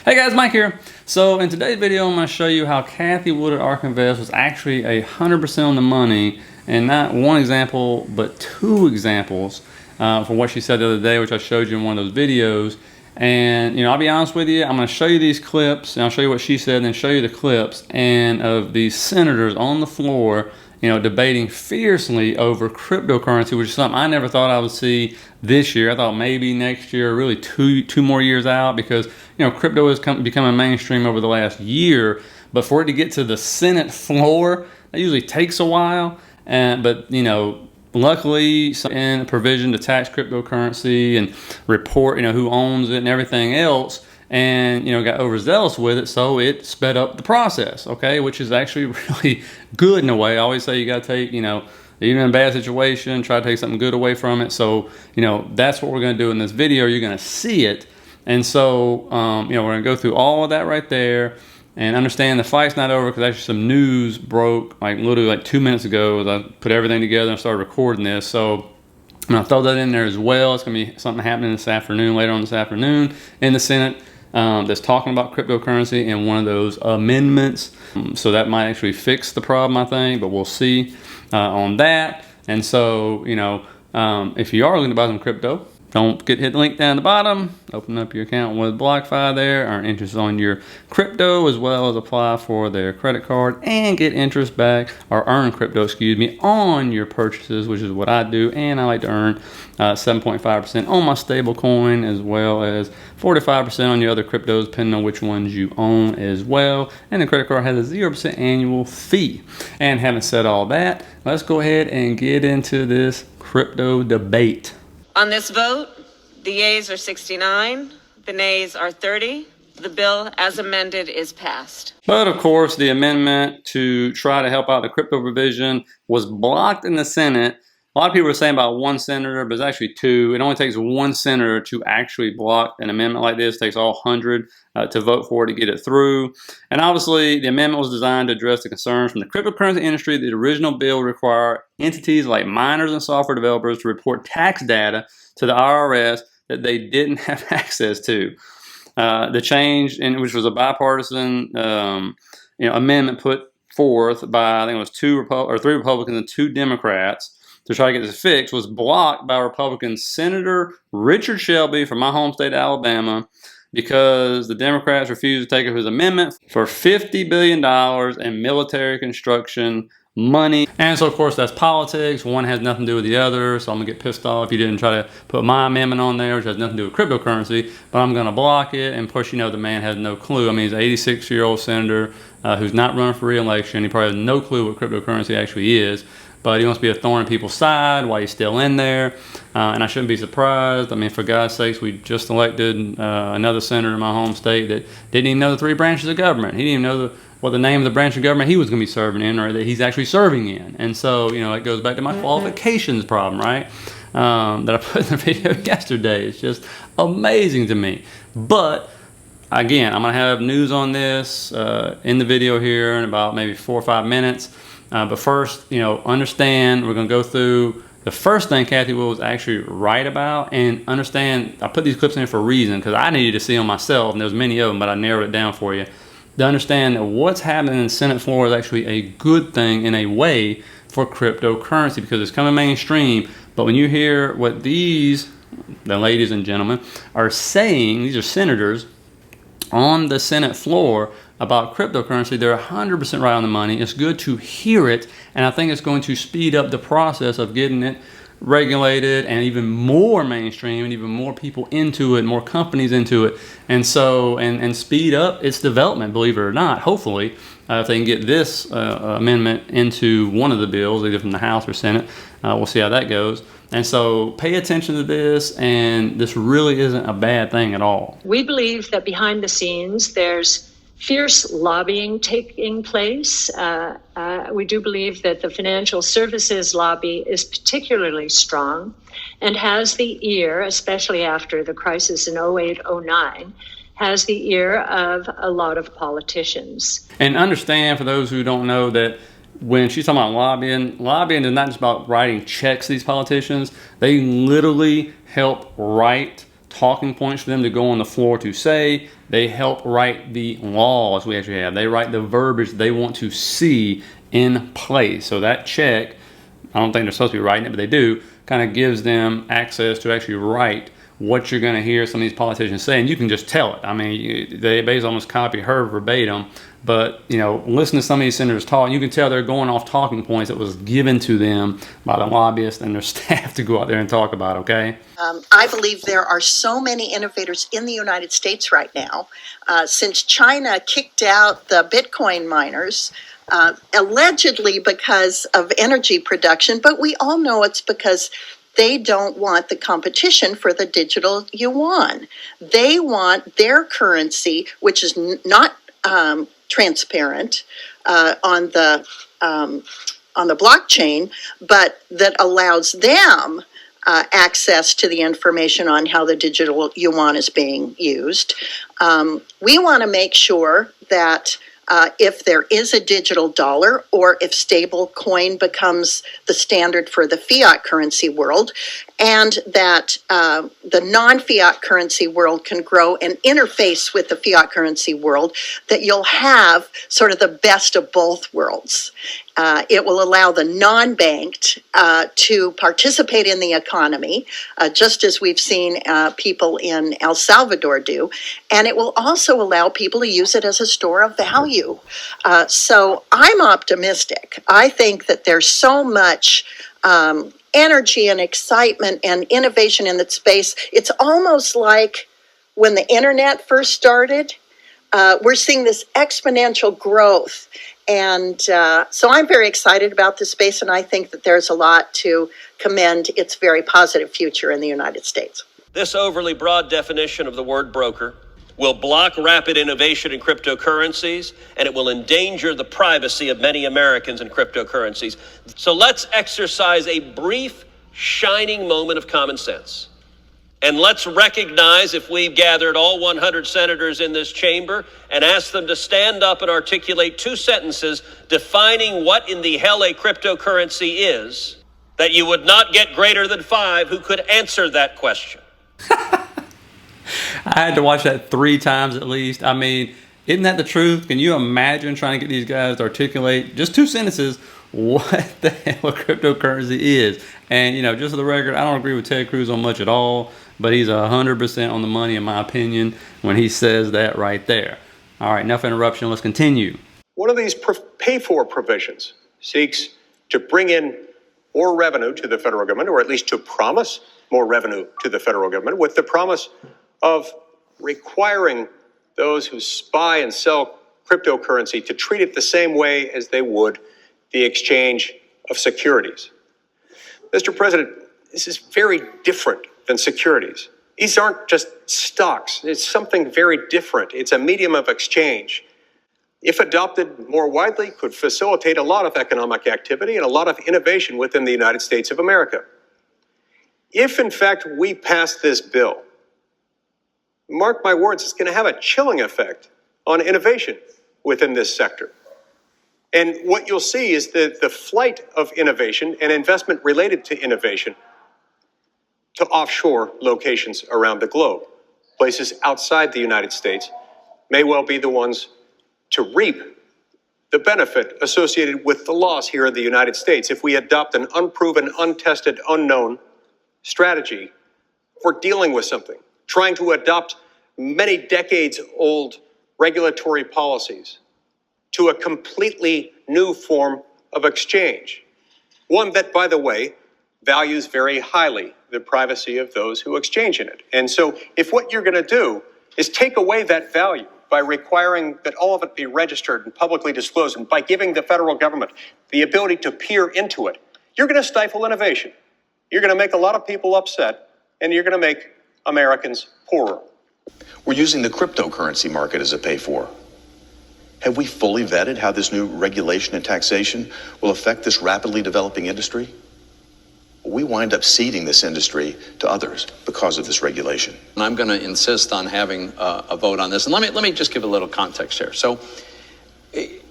Hey guys, Mike here. So in today's video, I'm going to show you how Cathie Wood at Ark Invest was actually 100% on the money, and not one example, but two examples from what she said the other day, which I showed you in one of those videos. And I'll be honest with you, I'm going to show you these clips, and I'll show you what she said, and then show you the clips and of these senators on the floor, debating fiercely over cryptocurrency, which is something I never thought I would see this year. I thought maybe next year, really two more years out, because crypto has becoming mainstream over the last year. But for it to get to the Senate floor, that usually takes a while. But luckily, in a provision to tax cryptocurrency and report who owns it and everything else, and got overzealous with it, so it sped up the process, okay, which is actually really good in a way. I always say you got to take, even in a bad situation, try to take something good away from it. So that's what we're going to do in this video. You're going to see it. And so we're going to go through all of that right there and understand the fight's not over, because actually some news broke literally 2 minutes ago as I put everything together and started recording this. So I'm going to throw that in there as well. It's going to be something happening this afternoon, later on this afternoon in the Senate. That's talking about cryptocurrency and one of those amendments. So that might actually fix the problem, I think, but we'll see on that. And so, if you are looking to buy some crypto, don't hit the link down at the bottom. Open up your account with BlockFi there, earn interest on your crypto, as well as apply for their credit card and get interest back, or earn crypto, on your purchases, which is what I do. And I like to earn 7.5% on my stablecoin, as well as 45% on your other cryptos, depending on which ones you own as well. And the credit card has a 0% annual fee. And having said all that, let's go ahead and get into this crypto debate. On this vote, the yeas are 69, the nays are 30. The bill as amended is passed. But of course, the amendment to try to help out the crypto provision was blocked in the Senate. A lot of people are saying about one senator, but it's actually two. It only takes one senator to actually block an amendment like this. It takes all 100 to vote for it to get it through. And obviously, the amendment was designed to address the concerns from the cryptocurrency industry. The original bill required entities like miners and software developers to report tax data to the IRS that they didn't have access to. The change, which was a bipartisan amendment put forth by, I think it was three Republicans and 2 Democrats, to try to get this fixed, was blocked by Republican Senator Richard Shelby from my home state, Alabama, because the Democrats refused to take up his amendment for $50 billion in military construction money. And so, of course, that's politics. One has nothing to do with the other, so I'm going to get pissed off if you didn't try to put my amendment on there, which has nothing to do with cryptocurrency, but I'm going to block it. And of course, the man has no clue. I mean, he's an 86-year-old senator who's not running for re-election. He probably has no clue what cryptocurrency actually is. But he wants to be a thorn in people's side while he's still in there. And I shouldn't be surprised. I mean, for God's sakes, we just elected another senator in my home state that didn't even know the 3 branches of government. He didn't even know what the name of the branch of government he was going to be serving in, or that he's actually serving in. And so, it goes back to my qualifications problem, right? That I put in the video yesterday. It's just amazing to me. But again, I'm going to have news on this in the video here in about maybe 4 or 5 minutes. But first, understand, we're going to go through the first thing Cathie Wood was actually right about, and understand, I put these clips in here for a reason, because I needed to see them myself, and there's many of them, but I narrowed it down for you, to understand that what's happening in the Senate floor is actually a good thing in a way for cryptocurrency, because it's coming mainstream. But when you hear what the ladies and gentlemen, are saying, these are senators on the Senate floor about cryptocurrency, they're 100% right on the money. It's good to hear it, and I think it's going to speed up the process of getting it regulated and even more mainstream, and even more people into it, more companies into it, and so and speed up its development, believe it or not. Hopefully, if they can get this amendment into one of the bills, either from the House or Senate, we'll see how that goes. And so pay attention to this, and this really isn't a bad thing at all. We believe that behind the scenes there's fierce lobbying taking place. We do believe that the financial services lobby is particularly strong and has the ear, especially after the crisis in 08-09, has the ear of a lot of politicians. And understand, for those who don't know, that when she's talking about lobbying is not just about writing checks to these politicians. They literally help write talking points for them to go on the floor to say. They help write the laws we actually have. They write the verbiage they want to see in place. So that check, I don't think they're supposed to be writing it, but they do, kind of gives them access to actually write what you're going to hear some of these politicians say, and you can just tell it. I mean, they basically almost copy her verbatim, but, you know, listen to some of these senators talk, you can tell they're going off talking points that was given to them by the lobbyists and their staff to go out there and talk about, okay? I believe there are so many innovators in the United States right now. Since China kicked out the Bitcoin miners, allegedly because of energy production, but we all know it's because they don't want the competition for the digital yuan. They want their currency, which is not transparent on the blockchain, but that allows them access to the information on how the digital yuan is being used. We want to make sure that if there is a digital dollar, or if stablecoin becomes the standard for the fiat currency world, and that the non-fiat currency world can grow and interface with the fiat currency world, that you'll have sort of the best of both worlds. It will allow the non-banked to participate in the economy, just as we've seen people in El Salvador do, and it will also allow people to use it as a store of value. So I'm optimistic. I think that there's so much energy and excitement and innovation in that space. It's almost like when the internet first started. We're seeing this exponential growth. And so I'm very excited about this space, and I think that there's a lot to commend its very positive future in the United States. This overly broad definition of the word broker will block rapid innovation in cryptocurrencies, and it will endanger the privacy of many Americans in cryptocurrencies. So let's exercise a brief, shining moment of common sense. And let's recognize, if we've gathered all 100 senators in this chamber and asked them to stand up and articulate 2 sentences defining what in the hell a cryptocurrency is, that you would not get greater than 5 who could answer that question. I had to watch that 3 times at least. I mean, isn't that the truth? Can you imagine trying to get these guys to articulate just 2 sentences what the hell a cryptocurrency is? And, you know, just for the record, I don't agree with Ted Cruz on much at all, but he's 100% on the money, in my opinion, when he says that right there. All right, enough interruption. Let's continue. One of these pay-for provisions seeks to bring in more revenue to the federal government, or at least to promise more revenue to the federal government, with the promise of requiring those who buy and sell cryptocurrency to treat it the same way as they would the exchange of securities. Mr. President, this is very different than securities. These aren't just stocks. It's something very different. It's a medium of exchange. If adopted more widely, could facilitate a lot of economic activity and a lot of innovation within the United States of America. If, in fact, we pass this bill, mark my words, it's going to have a chilling effect on innovation within this sector. And what you'll see is that the flight of innovation and investment related to innovation to offshore locations around the globe. Places outside the United States may well be the ones to reap the benefit associated with the loss here in the United States if we adopt an unproven, untested, unknown strategy for dealing with something, trying to adopt many decades old regulatory policies to a completely new form of exchange. One that, by the way, values very highly the privacy of those who exchange in it. And so if what you're going to do is take away that value by requiring that all of it be registered and publicly disclosed, and by giving the federal government the ability to peer into it, you're going to stifle innovation. You're going to make a lot of people upset, and you're going to make Americans poorer. We're using the cryptocurrency market as a pay-for. Have we fully vetted how this new regulation and taxation will affect this rapidly developing industry? We wind up ceding this industry to others because of this regulation. And I'm going to insist on having a vote on this. And let me just give a little context here. So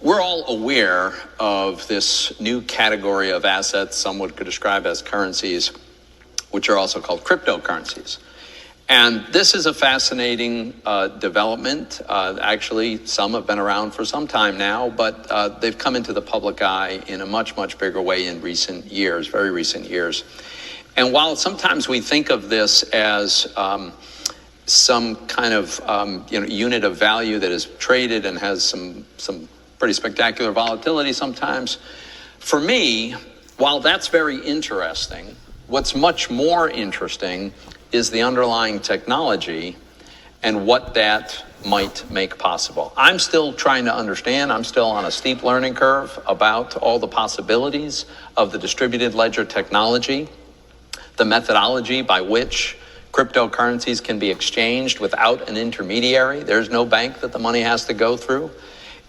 we're all aware of this new category of assets, some would describe as currencies, which are also called cryptocurrencies. And this is a fascinating development. Actually, some have been around for some time now, but they've come into the public eye in a much, much bigger way in recent years, very recent years. And while sometimes we think of this as some kind of unit of value that is traded and has some pretty spectacular volatility sometimes, for me, while that's very interesting, what's much more interesting is the underlying technology and what that might make possible. I'm still trying to understand. I'm still on a steep learning curve about all the possibilities of the distributed ledger technology, the methodology by which cryptocurrencies can be exchanged without an intermediary. There's no bank that the money has to go through.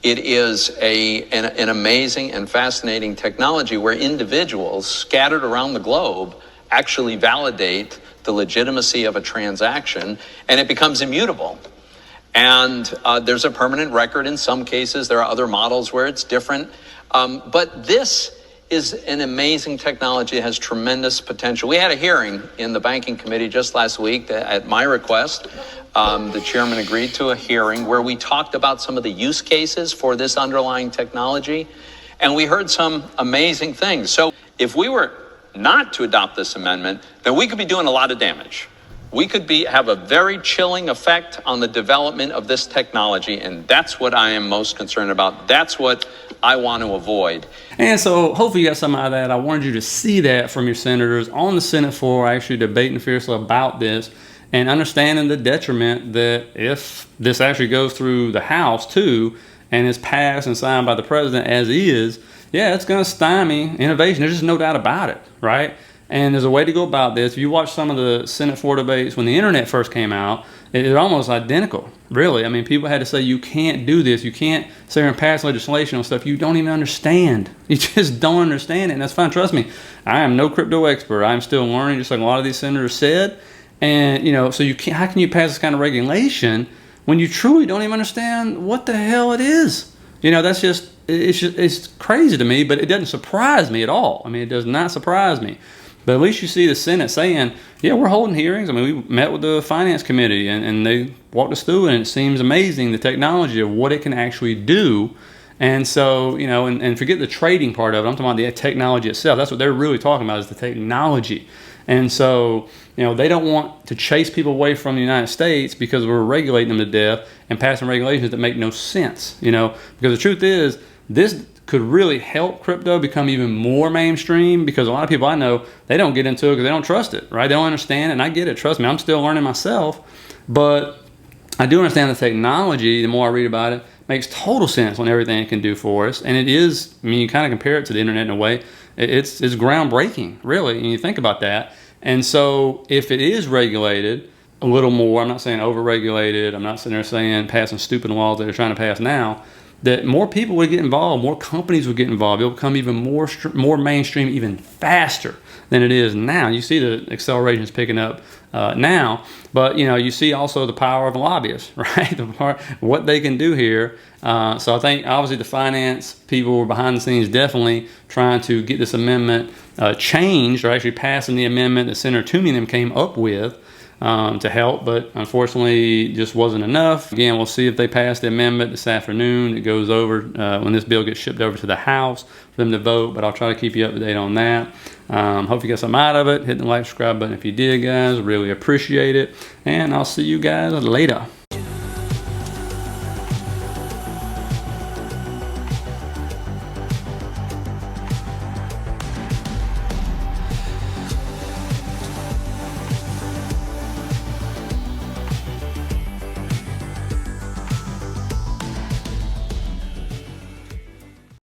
It is an amazing and fascinating technology where individuals scattered around the globe actually validate the legitimacy of a transaction, and it becomes immutable. And there's a permanent record in some cases. There are other models where it's different. But this is an amazing technology that has tremendous potential. We had a hearing in the banking committee just last week at my request. The chairman agreed to a hearing where we talked about some of the use cases for this underlying technology, and we heard some amazing things. So if we were not to adopt this amendment, then we could be doing a lot of damage. We could have a very chilling effect on the development of this technology, and that's what I am most concerned about. That's what I want to avoid. And so hopefully you got some out of that. I wanted you to see that from your senators on the Senate floor, actually debating fiercely about this and understanding the detriment that if this actually goes through the House too and is passed and signed by the president as is, yeah, it's going to stymie innovation. There's just no doubt about it, right? And there's a way to go about this. If you watch some of the Senate floor debates when the internet first came out, it's almost identical, really. I mean, people had to say, you can't do this. You can't sit here and pass legislation on stuff you don't even understand. You just don't understand it, and that's fine. Trust me, I am no crypto expert. I'm still learning, just like a lot of these senators said. And, so you can't, how can you pass this kind of regulation when you truly don't even understand what the hell it is? That's it's crazy to me, but it doesn't surprise me at all. I mean, it does not surprise me. But at least you see the Senate saying, yeah, we're holding hearings. I mean, we met with the Finance Committee, and they walked us through it, and it seems amazing, the technology of what it can actually do. And so, and forget the trading part of it. I'm talking about the technology itself. That's what they're really talking about, is the technology. And so, they don't want to chase people away from the United States because we're regulating them to death and passing regulations that make no sense, because the truth is, this could really help crypto become even more mainstream, because a lot of people I know, they don't get into it because they don't trust it, right? They don't understand it, and I get it. Trust me, I'm still learning myself, but I do understand the technology. The more I read about it, makes total sense on everything it can do for us, and it is, I mean, you kind of compare it to the internet in a way, it's groundbreaking, really, and you think about that. And so if it is regulated a little more, I'm not saying over-regulated, I'm not sitting there saying passing stupid laws that they're trying to pass now, that more people would get involved, more companies would get involved. It'll become even more mainstream, even faster than it is now. You see the acceleration is picking up now, but you see also the power of lobbyists, right? What they can do here. So I think obviously the finance people were behind the scenes definitely trying to get this amendment changed, or actually passing the amendment that Senator Toomey and them came up with to help, but unfortunately just wasn't enough. Again, we'll see if they pass the amendment this afternoon. It goes over when this bill gets shipped over to the House for them to vote, but I'll try to keep you up to date on that. Hope you got something out of it. Hit the like, subscribe button if you did, guys. Really appreciate it, and I'll see you guys later.